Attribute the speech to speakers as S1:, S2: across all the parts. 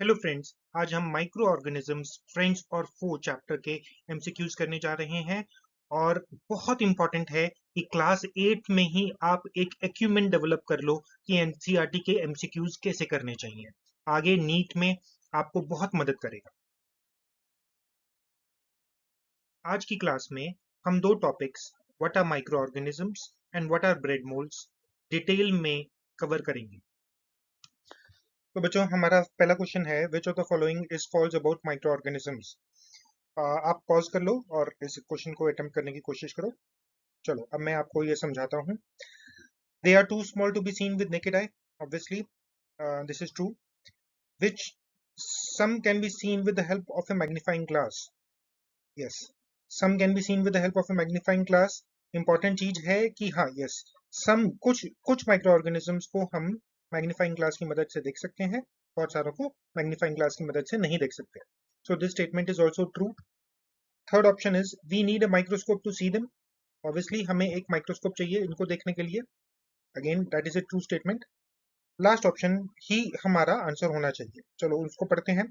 S1: Hello friends, आज हम micro organisms friends और फो चैप्टर के एमसीक्यूज करने जा रहे हैं। और बहुत इंपॉर्टेंट है कि क्लास 8 में ही आप एक एक्यूमेंट डेवलप कर लो कि एनसीईआरटी के एमसीक्यूज कैसे करने चाहिए। आगे नीट में आपको बहुत मदद करेगा। आज की क्लास में हम दो topics, what are microorganisms and what are bread moulds, detail में कवर करेंगे। तो बच्चों, हमारा पहला क्वेश्चन है, which of the following is false about microorganisms. आप पॉज कर लो और इस क्वेश्चन को अटेम्प्ट करने की कोशिश करो। चलो, अब मैं आपको ये समझाता हूँ। They are too small to be seen with naked eye, obviously this is true. Which some can be seen with the help of a magnifying glass. Yes, some can be seen with the help of a magnifying glass. Important चीज है कि हाँ, yes, सम कुछ micro organisms को हम magnifying glass की मदद से देख सकते हैं, बहुत सारों को मैग्नीफाइंग ग्लास की मदद से नहीं देख सकते। So this statement is also true. Third option is we need a microscope to see them. Obviously हमें एक माइक्रोस्कोप चाहिए इनको देखने के लिए। Again that is a true statement. Last option ही हमारा आंसर होना चाहिए। चलो उसको पढ़ते हैं।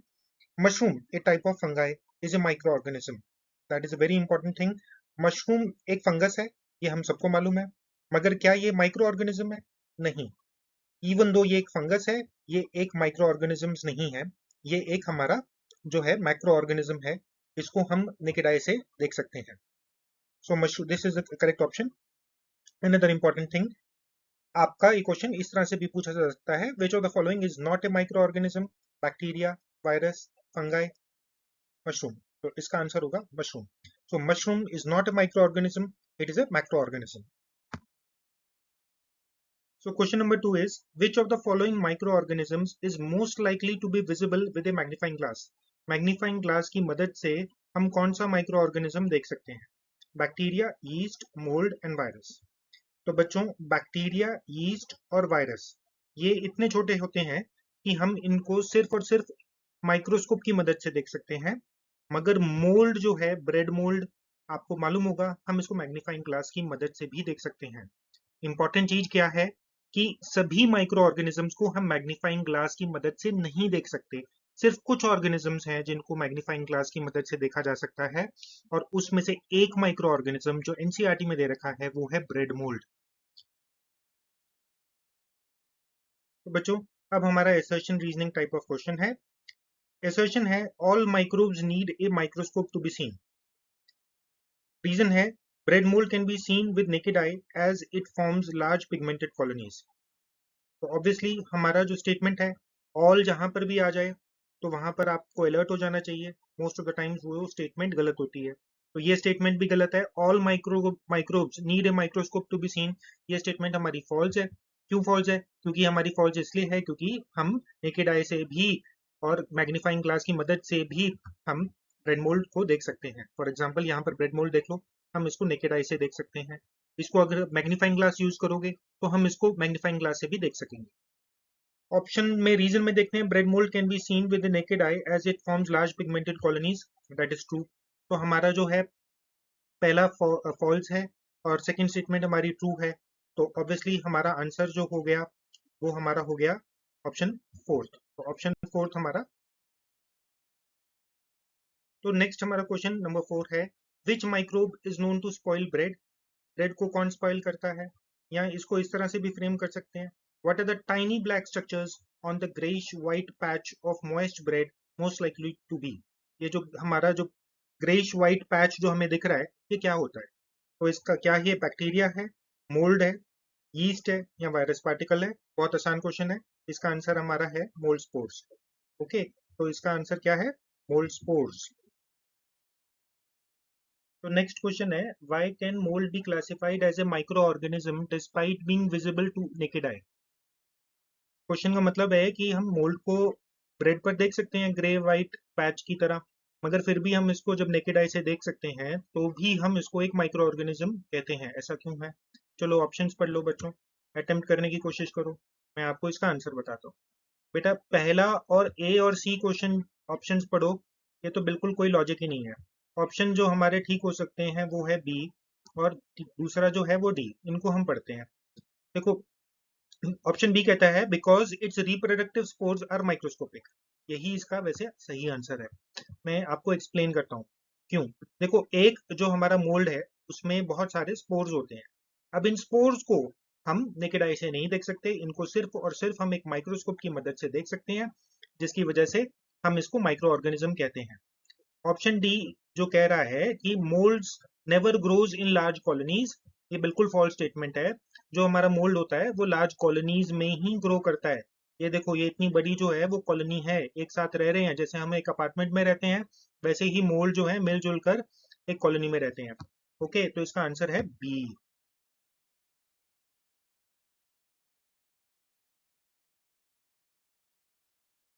S1: Mushroom a type of fungi is a microorganism. That is a very important thing. Mushroom एक फंगस है, ये हम सबको मालूम है, मगर क्या ये माइक्रो ऑर्गेनिज्म है? नहीं। इवन दो ये एक फंगस है, ये एक माइक्रो ऑर्गेनिजम्स नहीं है, ये एक हमारा जो है मैक्रो ऑर्गेनिज्म है। इसको हम नेकेड आई से देख सकते हैं। So mushroom, this is the correct option. Another important thing, आपका ये क्वेश्चन इस तरह से भी पूछा जा सकता है, which of the following is not a micro organism? Bacteria, virus, fungi, mushroom. तो इसका आंसर होगा mushroom. So mushroom is not a micro organism, it is a macro organism. So question number 2 is, which of the following microorganisms is most likely to be visible with a magnifying glass? Magnifying glass की मदद से हम कौन सा micro organism देख सकते हैं? Bacteria, yeast, mould and virus. तो बच्चों, बैक्टीरिया, यीस्ट और वायरस ये इतने छोटे होते हैं कि हम इनको सिर्फ और सिर्फ माइक्रोस्कोप की मदद से देख सकते हैं। मगर मोल्ड जो है, ब्रेड मोल्ड, आपको मालूम होगा, हम इसको मैग्नीफाइंग ग्लास की मदद से भी देख सकते हैं। इंपॉर्टेंट चीज क्या है कि सभी माइक्रो ऑर्गेनिजम्स को हम मैग्नीफाइंग ग्लास की मदद से नहीं देख सकते। सिर्फ कुछ ऑर्गेनिजम्स हैं जिनको मैग्नीफाइंग ग्लास की मदद से देखा जा सकता है, और उसमें से एक माइक्रो ऑर्गेनिज्म जो एनसीईआरटी में दे रखा है वो है ब्रेड मोल्ड। तो बच्चों, अब हमारा assertion reasoning type of question है। एसर्शन है, all microbes need a microscope to be seen. Reason है, bread mould can be seen with naked eye as it forms large pigmented colonies. तो obviously हमारा जो स्टेटमेंट है, all जहां पर भी आ जाए तो वहां पर आपको अलर्ट हो जाना चाहिए। मोस्ट ऑफ द टाइम्स वो स्टेटमेंट गलत होती है, तो ये स्टेटमेंट भी गलत है। All microbes need a microscope to be seen, ये स्टेटमेंट हमारी फॉल्स है। क्यों फॉल्स है? क्योंकि हमारी फॉल्स इसलिए है क्योंकि हम नेकेड आई से भी और मैग्नीफाइंग ग्लास की मदद से भी हम ब्रेड मोल्ड को देख सकते हैं। फॉर एग्जाम्पल, यहाँ पर ब्रेड मोल्ड देख लो, हम इसको नेकेड आई से देख सकते हैं। इसको अगर मैग्नीफाइंग ग्लास यूज करोगे तो हम इसको मैग्नीफाइंग ग्लास से भी देख सकेंगे। ऑप्शन में, रीजन में देखते हैं, bread mould can be seen with the naked eye as it forms large pigmented colonies. That is true. तो हमारा जो है पहला फॉल्स है और सेकंड स्टेटमेंट हमारी ट्रू है। तो ऑब्वियसली हमारा आंसर जो हो गया वो हमारा हो गया ऑप्शन फोर्थ। तो ऑप्शन फोर्थ हमारा। तो नेक्स्ट हमारा क्वेश्चन नंबर 4 है, which microbe is known to spoil bread. Bread को कौन स्पॉइल करता है? या इसको इस तरह से भी फ्रेम कर सकते हैं, what are the tiny black structures on the greyish white patch of moist bread most likely to be. ये जो हमारा जो ग्रेइश व्हाइट पैच जो हमें दिख रहा है, ये क्या होता है? तो इसका क्या, ये बैक्टीरिया है, मोल्ड है, यीस्ट है, या वायरस पार्टिकल है? बहुत आसान क्वेश्चन है। इसका आंसर हमारा है मोल्ड स्पोर्स। ओके, तो इसका आंसर क्या है? Mould spores. तो नेक्स्ट क्वेश्चन है, why can mould be classified as a microorganism despite being visible to naked eye. Question का मतलब है कि हम मोल्ड को ब्रेड पर देख सकते हैं ग्रे वाइट पैच की तरह, मगर फिर भी हम इसको जब नेकेड आई से देख सकते हैं तो भी हम इसको एक माइक्रो ऑर्गेनिज्म कहते हैं। ऐसा क्यों है? चलो ऑप्शंस पढ़ लो बच्चों, अटेम्प्ट करने की कोशिश करो, मैं आपको इसका आंसर बताता हूँ। बेटा, पहला और ए और सी क्वेश्चन ऑप्शंस पढ़ो, ये तो बिल्कुल कोई लॉजिक ही नहीं है। ऑप्शन जो हमारे ठीक हो सकते हैं वो है बी, और दूसरा जो है वो डी। इनको हम पढ़ते हैं। देखो, ऑप्शन बी कहता है, because its reproductive spores are microscopic. यही इसका वैसे सही आंसर है। मैं आपको एक्सप्लेन करता हूँ क्यों। देखो, एक जो हमारा मोल्ड है उसमें बहुत सारे स्पोर्स होते हैं। अब इन स्पोर्स को हम नेकेड आई से नहीं देख सकते, इनको सिर्फ और सिर्फ हम एक माइक्रोस्कोप की मदद से देख सकते हैं, जिसकी वजह से हम इसको माइक्रो ऑर्गेनिज्म कहते हैं। ऑप्शन डी जो कह रहा है कि moulds never grows in large colonies, ये बिल्कुल फॉल्स स्टेटमेंट है। जो हमारा मोल्ड होता है वो लार्ज कॉलोनीज में ही ग्रो करता है। ये देखो, ये इतनी बड़ी जो है वो कॉलोनी है, एक साथ रह रहे हैं, जैसे हम एक अपार्टमेंट में रहते हैं वैसे ही मोल्ड जो है मिलजुल कर एक कॉलोनी में रहते हैं। ओके, तो इसका आंसर है बी।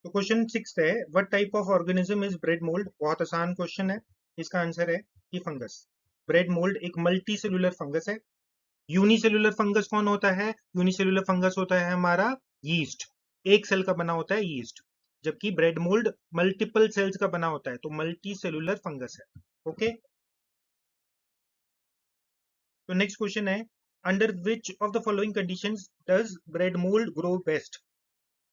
S1: तो क्वेश्चन 6 है, what type of organism is bread mould. बहुत आसान क्वेश्चन है। इसका आंसर है कि फंगस। ब्रेड मोल्ड एक मल्टी सेलुलर फंगस है। यूनिसेलुलर फंगस कौन होता है? यूनिसेलुलर फंगस होता है हमारा यीस्ट, एक सेल का बना होता है यीस्ट। जबकि ब्रेड मोल्ड मल्टीपल सेल्स का बना होता है, तो मल्टी सेलुलर फंगस है। ओके, तो नेक्स्ट क्वेश्चन है, under which of the following conditions does bread mould grow best.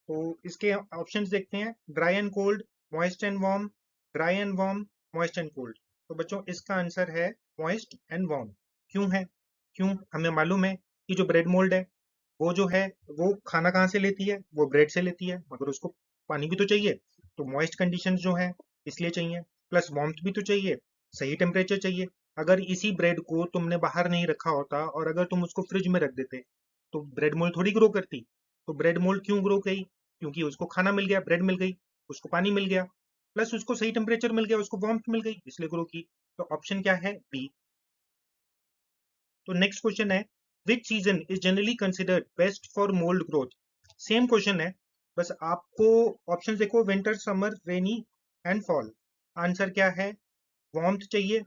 S1: तो इसके ऑप्शंस देखते हैं, dry and cold, moist and warm, dry and warm, moist and cold. तो बच्चों इसका आंसर है मॉइस्ट एंड वार्म। क्यों है? क्यों? हमें मालूम है कि जो ब्रेड मोल्ड है वो जो है वो खाना कहाँ से लेती है? वो ब्रेड से लेती है, मगर उसको पानी भी तो चाहिए। तो मॉइस्ट कंडीशंस जो है इसलिए चाहिए, प्लस वार्मथ भी तो चाहिए, सही टेम्परेचर चाहिए। अगर इसी ब्रेड को तुमने बाहर नहीं रखा होता और अगर तुम उसको फ्रिज में रख देते तो ब्रेड मोल्ड थोड़ी ग्रो करती। तो ब्रेड मोल्ड क्यों ग्रो गई? क्योंकि उसको खाना मिल गया, ब्रेड मिल गई, उसको पानी मिल गया, प्लस उसको सही टेम्परेचर मिल गया, उसको वार्मथ मिल गई, इसलिए ग्रो की। तो ऑप्शन क्या है? बी। तो नेक्स्ट क्वेश्चन है, विच season is generally considered best for mould growth. Same question है, बस आपको ऑप्शन देखो, winter, summer, rainy and fall. Answer क्या है? वार्मथ चाहिए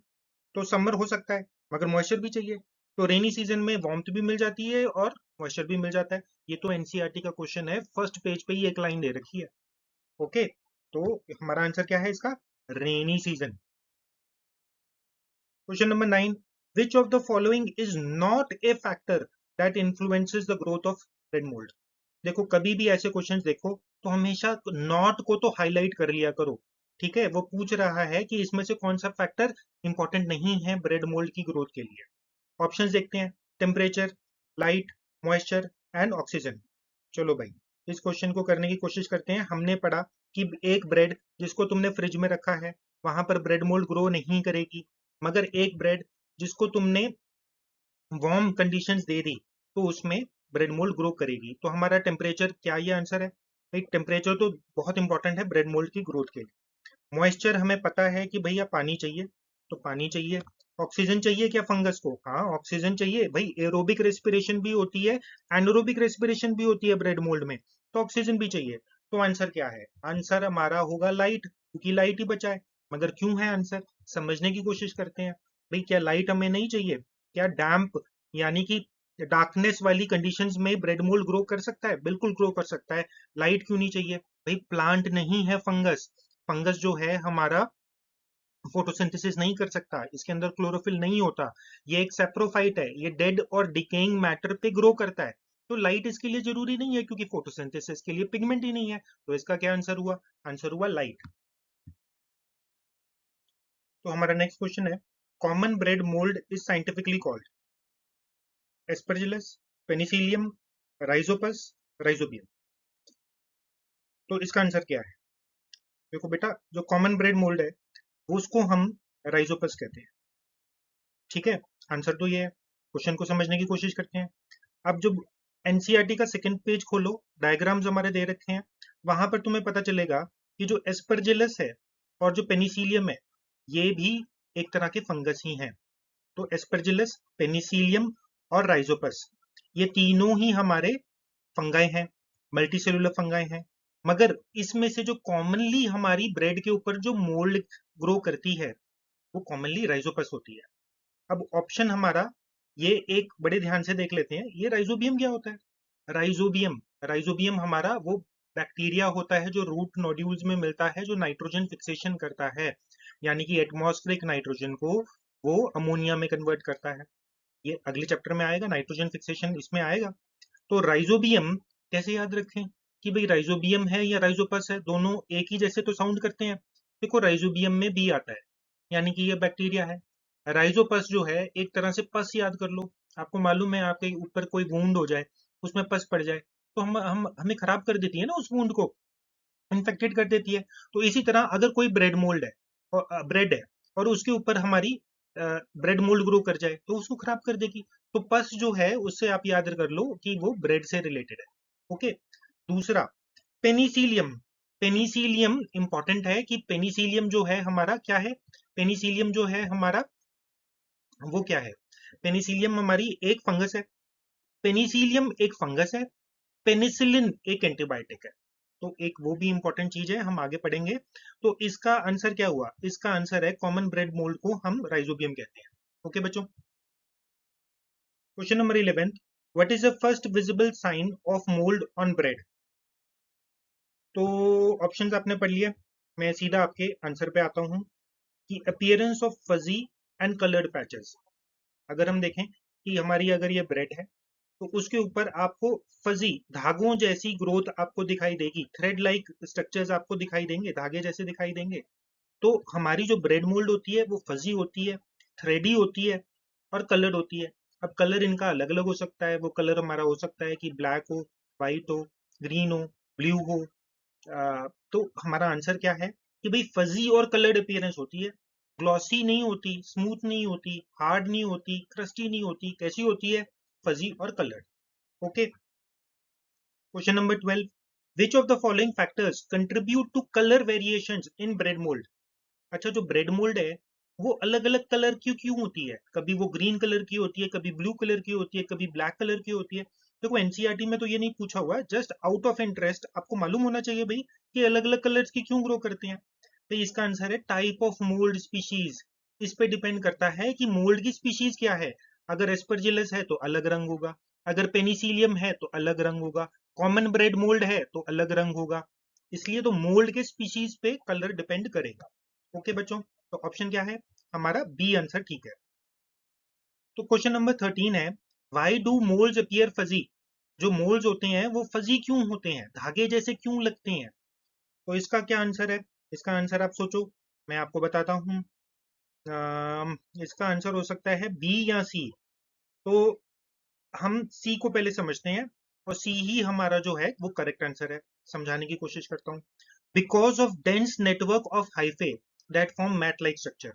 S1: तो समर हो सकता है, मगर मॉइस्चर भी चाहिए। तो रेनी सीजन में वार्मथ भी मिल जाती है और मॉइस्चर भी मिल जाता है। ये तो एनसीईआरटी का क्वेश्चन है, फर्स्ट पेज पे ही एक लाइन दे रखी है। ओके, तो हमारा आंसर क्या है इसका? Rainy season. Question number 9, which of the following is not a factor that influences the growth of bread mould. देखो, कभी भी ऐसे क्वेश्चंस देखो तो हमेशा नॉट को तो हाईलाइट कर लिया करो। ठीक है, वो पूछ रहा है कि इसमें से कौन सा फैक्टर इंपॉर्टेंट नहीं है ब्रेड मोल्ड की ग्रोथ के लिए। ऑप्शंस देखते हैं, temperature, light, moisture and oxygen. चलो भाई, इस क्वेश्चन को करने की कोशिश करते हैं। हमने पढ़ा कि एक ब्रेड जिसको तुमने फ्रिज में रखा है वहां पर ब्रेड मोल्ड ग्रो नहीं करेगी, मगर एक ब्रेड जिसको तुमने वार्म कंडीशंस दे दी तो उसमें ब्रेड मोल्ड ग्रो करेगी। तो हमारा टेम्परेचर क्या, ये आंसर है भाई। टेम्परेचर तो बहुत इंपॉर्टेंट है ब्रेड मोल्ड की ग्रोथ के लिए। मॉइस्चर हमें पता है कि भैया पानी चाहिए, तो पानी चाहिए। ऑक्सीजन चाहिए क्या फंगस को? हाँ, ऑक्सीजन चाहिए भाई। एरोबिक रेस्पिरेशन भी होती है, एनरोबिक रेस्पिरेशन भी होती है ब्रेड मोल्ड में, तो ऑक्सीजन भी चाहिए। तो आंसर क्या है? आंसर हमारा होगा लाइट, क्योंकि लाइट ही बचा है। मगर क्यों है आंसर, समझने की कोशिश करते हैं। भाई, क्या लाइट हमें नहीं चाहिए? क्या डैम्प यानी कि डार्कनेस वाली कंडीशंस में ब्रेड मोल्ड ग्रो कर सकता है? बिल्कुल ग्रो कर सकता है। लाइट क्यों नहीं चाहिए? भाई, प्लांट नहीं है फंगस। फंगस जो है हमारा फोटोसिंथेसिस नहीं कर सकता, इसके अंदर क्लोरोफिल नहीं होता। ये एक सेप्रोफाइट है, ये डेड और डिकेइंग मैटर पे ग्रो करता है। तो लाइट इसके लिए जरूरी नहीं है, क्योंकि फोटोसिंथेसिस के लिए पिगमेंट ही नहीं है। तो इसका क्या आंसर हुआ? आंसर हुआ लाइट। तो हमारा नेक्स्ट क्वेश्चन है, common bread mould is scientifically called Aspergillus, Penicillium, Rhizopus, rhizobium. तो इसका आंसर क्या है? देखो बेटा, जो कॉमन ब्रेड मोल्ड है उसको हम राइजोपस कहते हैं। ठीक है, आंसर तो ये है। क्वेश्चन को समझने की कोशिश करते हैं। अब जब एनसीईआरटी का सेकंड पेज खोलो, डायग्राम्स हमारे दे रखे हैं, वहां पर तुम्हें पता चलेगा कि जो एस्परजिलस है और जो पेनिसिलियम है ये भी एक तरह के फंगस ही हैं। तो एस्परजिलस, पेनिसिलियम और राइजोपस, ये तीनों ही हमारे फंगाई हैं, मल्टीसेलुलर फंगाई हैं। मगर इसमें से जो कॉमनली हमारी ब्रेड के ऊपर जो मोल्ड ग्रो करती है वो कॉमनली राइजोपस होती है। अब ऑप्शन हमारा ये एक बड़े ध्यान से देख लेते हैं, ये राइजोबियम क्या होता है? राइजोबियम, राइजोबियम हमारा वो बैक्टीरिया होता है जो रूट नोड्यूल्स में मिलता है, जो नाइट्रोजन फिक्सेशन करता है, यानी कि एटमॉस्फेरिक नाइट्रोजन को वो अमोनिया में कन्वर्ट करता है। ये अगले चैप्टर में आएगा, नाइट्रोजन फिक्सेशन इसमें आएगा। तो राइजोबियम कैसे याद रखें कि भाई राइजोबियम है या राइजोपस है, दोनों एक ही जैसे तो साउंड करते हैं। देखो राइजोबियम में बी आता है, यानी कि ये बैक्टीरिया है। राइजोपस जो है एक तरह से पस याद कर लो। आपको मालूम है आपके ऊपर कोई वूंड हो जाए, उसमें पस पड़ जाए, तो हम हमें खराब कर देती है ना उस वूंड को, इन्फेक्टेड कर देती है। तो इसी तरह अगर कोई ब्रेड मोल्ड है और ब्रेड है और उसके ऊपर हमारी ब्रेड मोल्ड ग्रो कर जाए तो उसको खराब कर देगी। तो पस जो है उससे आप याद कर लो कि वो ब्रेड से रिलेटेड है। ओके। दूसरा, पेनिसिलियम। पेनिसिलियम इंपॉर्टेंट है कि पेनिसिलियम जो है हमारा क्या है। पेनिसिलियम जो है हमारा वो क्या है। पेनिसिलियम हमारी एक फंगस है। पेनिसिलियम एक फंगस है। पेनिसिलिन एक एंटीबायोटिक है। तो एक वो भी इंपॉर्टेंट चीज है, हम आगे पढ़ेंगे। तो इसका आंसर क्या हुआ, इसका आंसर है कॉमन ब्रेड मोल्ड को हम राइजोबियम कहते हैं। ओके बच्चों। Question number 11, what is the first visible sign of mould on bread. तो ऑप्शंस आपने पढ़ लिया, मैं सीधा आपके आंसर पे आता हूँ कि appearance of fuzzy and coloured patches. अगर हम देखें कि हमारी अगर ये ब्रेड है तो उसके ऊपर आपको फजी धागों जैसी ग्रोथ आपको दिखाई देगी, थ्रेड लाइक स्ट्रक्चर्स आपको दिखाई देंगे, धागे जैसे दिखाई देंगे। तो हमारी जो ब्रेड मोल्ड होती है वो फजी होती है, थ्रेडी होती है और कलर्ड होती है। अब कलर इनका अलग अलग हो सकता है, वो कलर हमारा हो सकता है कि ब्लैक हो, व्हाइट हो, ग्रीन हो, ब्लू हो। तो हमारा आंसर क्या है कि भाई फजी और कलर्ड अपीयरेंस होती है, ग्लॉसी नहीं होती, स्मूथ नहीं होती, हार्ड नहीं होती, क्रस्टी नहीं होती, कैसी होती है, फजी और coloured. Okay. Question number 12, which of the following factors contribute to colour variations in bread mould. अच्छा, जो ब्रेड मोल्ड है वो अलग अलग कलर की क्यों होती है, कभी वो ग्रीन कलर की होती है, कभी ब्लू कलर की होती है, कभी ब्लैक कलर की होती है। देखो एनसीईआरटी में तो ये नहीं पूछा हुआ, जस्ट आउट ऑफ इंटरेस्ट आपको मालूम होना चाहिए भाई कि अलग अलग कलर्स की क्यों ग्रो करते हैं। तो इसका आंसर है टाइप ऑफ मोल्ड स्पीशीज। इस पे डिपेंड करता है कि मोल्ड की स्पीशीज क्या है। अगर एस्परजिलस है तो अलग रंग होगा, अगर पेनिसिलियम है तो अलग रंग होगा, कॉमन ब्रेड मोल्ड है तो अलग रंग होगा। इसलिए तो मोल्ड के स्पीशीज पे कलर डिपेंड करेगा। ओके बच्चों, तो ऑप्शन क्या है हमारा, बी आंसर ठीक है। तो क्वेश्चन नंबर 13 है, why do moles appear fuzzy. जो मोल्स होते हैं वो फजी क्यों होते हैं, धागे जैसे क्यों लगते हैं। तो इसका क्या आंसर है, इसका आंसर आप सोचो, मैं आपको बताता हूँ। इसका आंसर हो सकता है बी या सी। तो हम सी को पहले समझते हैं और सी ही हमारा जो है वो करेक्ट आंसर है। समझाने की कोशिश करता हूँ। Because of dense network of hyphae that form mat like structure.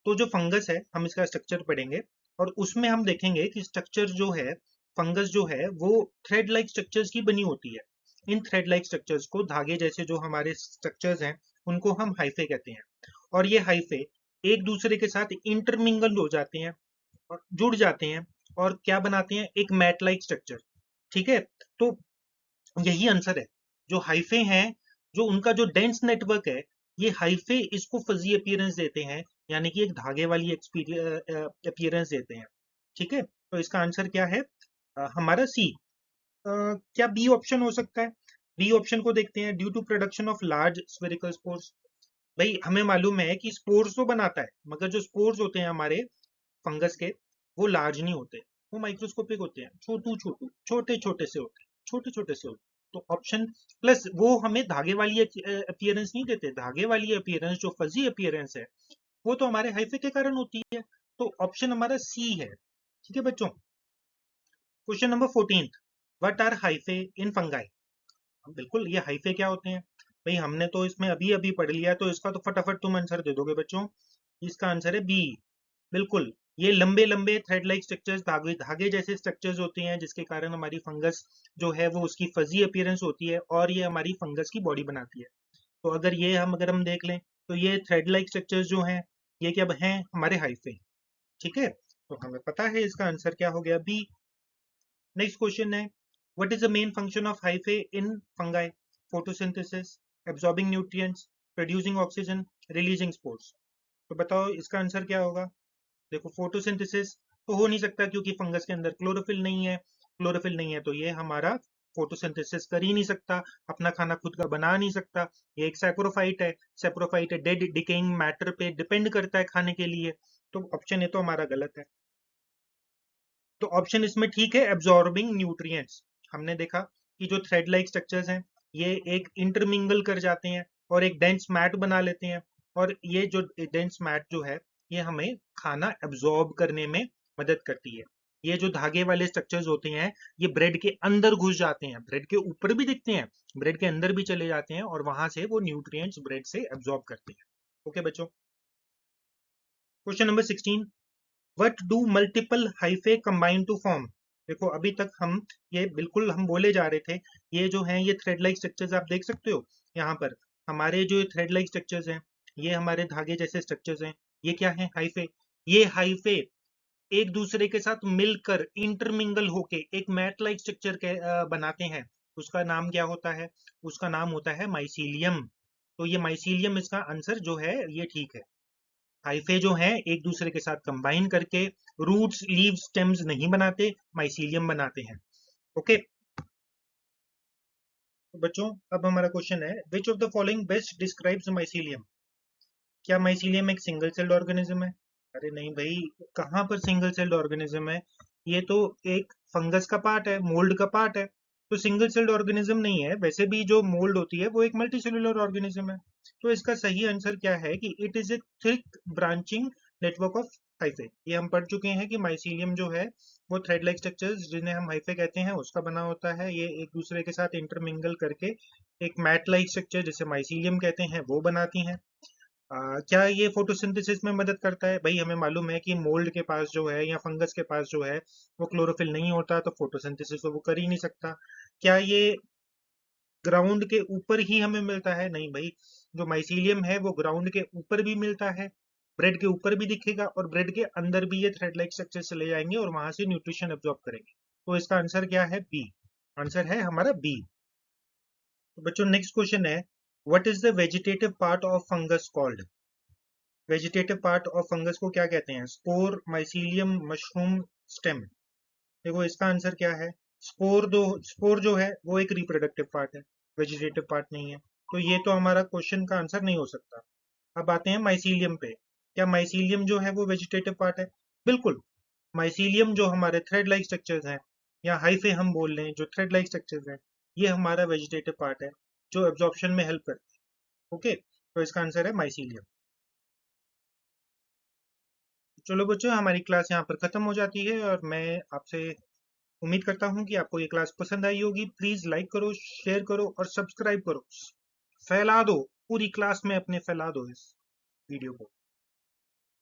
S1: तो जो फंगस है हम इसका स्ट्रक्चर पढ़ेंगे और उसमें हम देखेंगे कि स्ट्रक्चर जो है, फंगस जो है वो थ्रेड लाइक स्ट्रक्चर्स की बनी होती है। इन थ्रेड लाइक स्ट्रक्चर्स को, धागे जैसे जो हमारे स्ट्रक्चर्स हैं, उनको हम हाइफे कहते हैं। और ये हाइफे एक दूसरे के साथ इंटरमिंगल हो जाते हैं और जुड़ जाते हैं और क्या बनाते हैं, एक मैट लाइक स्ट्रक्चर। ठीक है। तो यही आंसर है। जो हाइफे हैं, जो उनका जो डेंस नेटवर्क है, ये हाइफे इसको फजी अपीयरेंस देते हैं, यानी कि एक धागे वाली अपीयरेंस देते हैं। ठीक है। तो इसका आंसर क्या है, हमारा सी। क्या बी ऑप्शन हो सकता है। बी ऑप्शन को देखते हैं, due to production of large spherical spores. भाई हमें मालूम है कि स्पोर्स तो बनाता है, मगर जो स्पोर्स होते हैं हमारे फंगस के, वो लार्ज नहीं होते, वो माइक्रोस्कोपिक होते हैं, छोटे छोटे से होते हैं, छोटे छोटे से होते हैं। तो ऑप्शन प्लस वो हमें धागे वाली अपीयरेंस नहीं देते, धागे वाली अपीयरेंस जो फजी अपीयरेंस है वो तो हमारे हाइफे के कारण होती है। तो ऑप्शन हमारा सी है। ठीक है बच्चों। Question number 14, what are hyphae in fungi. बिल्कुल, ये हाइफे क्या होते हैं। भाई हमने तो इसमें अभी अभी पढ़ लिया, तो इसका तो फटाफट तुम आंसर दे दोगे बच्चों। इसका आंसर है बी। बिल्कुल, ये लंबे लंबे थ्रेड लाइक स्ट्रक्चर्स, धागे धागे जैसे स्ट्रक्चर्स होते हैं, जिसके कारण हमारी फंगस जो है वो उसकी फजी अपीयरेंस होती है और ये हमारी फंगस की बॉडी बनाती है। तो अगर हम देख लें तो ये थ्रेड लाइक स्ट्रक्चर्स जो हैं, ये क्या हैं, हमारे हाइफे। ठीक है। तो हमें पता है इसका आंसर क्या हो गया, बी। नेक्स्ट क्वेश्चन है, what is the main function of hyphae in fungi. Photosynthesis, absorbing nutrients, producing oxygen, releasing spores. तो बताओ इसका आंसर क्या होगा। देखो फोटोसिंथेसिस तो हो नहीं सकता क्योंकि फंगस के अंदर क्लोरोफिल नहीं है। क्लोरोफिल नहीं है तो ये हमारा फोटोसिंथेसिस कर ही नहीं सकता, अपना खाना खुद का बना नहीं सकता। ये एक सैप्रोफाइट है। सैप्रोफाइट है, डेड डिकेइंग मैटर पे डिपेंड करता है खाने के लिए। तो ऑप्शन ए तो हमारा गलत है। तो ऑप्शन इसमें ठीक है, एब्जॉर्बिंग न्यूट्रिएंट्स। हमने देखा कि जो थ्रेड लाइक स्ट्रक्चर्स हैं ये एक इंटरमिंगल कर जाते हैं और एक डेंस मैट बना लेते हैं, और ये जो डेंस मैट जो है ये हमें खाना एब्जॉर्ब करने में मदद करती है। ये जो धागे वाले स्ट्रक्चर्स होते हैं ये ब्रेड के अंदर घुस जाते हैं, ब्रेड के ऊपर भी दिखते हैं, ब्रेड के अंदर भी चले जाते हैं और वहां से वो न्यूट्रिएंट्स ब्रेड से एब्जॉर्ब करते हैं। ओके बच्चों, question number 16, what do multiple hyphae combine to form. देखो अभी तक हम ये बिल्कुल हम बोले जा रहे थे, ये जो है ये थ्रेड लाइक स्ट्रक्चर्स आप देख सकते हो यहाँ पर, हमारे जो थ्रेड लाइक स्ट्रक्चर्स हैं ये हमारे धागे जैसे स्ट्रक्चर्स हैं, ये क्या है हाइफे। ये हाइफे एक दूसरे के साथ मिलकर इंटरमिंगल होके एक मैट लाइक स्ट्रक्चर के बनाते हैं। उसका नाम क्या होता है, उसका नाम होता है माइसीलियम। तो ये माइसीलियम इसका आंसर जो है ये ठीक है। हाइफे जो है एक दूसरे के साथ कंबाइन करके रूट्स लीव्स स्टेम्स नहीं बनाते, माइसीलियम बनाते हैं। ओके तो बच्चों अब हमारा क्वेश्चन है, which of the following best describes mycelium. क्या माइसीलियम एक सिंगल सेल्ड ऑर्गेनिज्म है? अरे नहीं भाई, कहाँ पर सिंगल सेल्ड ऑर्गेनिज्म है, ये तो एक फंगस का पार्ट है, मोल्ड का पार्ट है, तो सिंगल सेल्ड ऑर्गेनिज्म नहीं है। वैसे भी जो मोल्ड होती है वो एक मल्टी सेलुलर ऑर्गेनिज्म है। तो इसका सही आंसर क्या है कि it is a thick branching network of hyphae. ये हम पढ़ चुके हैं कि माइसीलियम जो है वो थ्रेड लाइक स्ट्रक्चर्स जिन्हें हम हाइफे कहते हैं उसका बना होता है। ये एक दूसरे के साथ इंटरमिंगल करके एक मैट लाइक स्ट्रक्चर जिसे माइसीलियम कहते हैं वो बनाती हैं। क्या ये फोटोसिंथेसिस में मदद करता है? भाई हमें मालूम है कि मोल्ड के पास जो है या फंगस के पास जो है वो क्लोरोफिल नहीं होता, तो फोटोसिंथेसिस तो वो कर ही नहीं सकता। क्या ये ग्राउंड के ऊपर ही हमें मिलता है? नहीं भाई, जो माइसीलियम है वो ग्राउंड के ऊपर भी मिलता है, ब्रेड के ऊपर भी दिखेगा और ब्रेड के अंदर भी ये थ्रेड लाइक स्ट्रक्चर चले जाएंगे और वहां से न्यूट्रिशन एब्जॉर्ब करेंगे। तो इसका आंसर क्या है? बी। आंसर है हमारा बी। तो बच्चों नेक्स्ट क्वेश्चन है, what is the vegetative part of fungus called. Vegetative part of fungus को क्या कहते हैं? Spore, mycelium, mushroom, stem. देखो इसका आंसर क्या है, स्पोर जो है वो एक रिप्रोडक्टिव पार्ट है, वेजिटेटिव पार्ट नहीं है। तो ये तो हमारा क्वेश्चन का आंसर नहीं हो सकता। अब आते हैं माइसीलियम पे, क्या माइसीलियम जो है वो वेजिटेटिव पार्ट है? बिल्कुल, माइसीलियम जो हमारे थ्रेड लाइक स्ट्रक्चर्स हैं या हाइफे हम बोल लें, जो थ्रेड लाइक स्ट्रक्चर्स हैं ये हमारा वेजिटेटिव पार्ट है जो एब्जॉर्प्शन में हेल्प करते हैं। ओके तो इसका आंसर है माइसीलियम। चलो बच्चों, हमारी क्लास यहाँ पर खत्म हो जाती है और मैं आपसे उम्मीद करता हूँ कि आपको ये क्लास पसंद आई होगी। प्लीज लाइक करो, शेयर करो और सब्सक्राइब करो, फैला दो पूरी क्लास में, अपने फैला दो इस वीडियो को।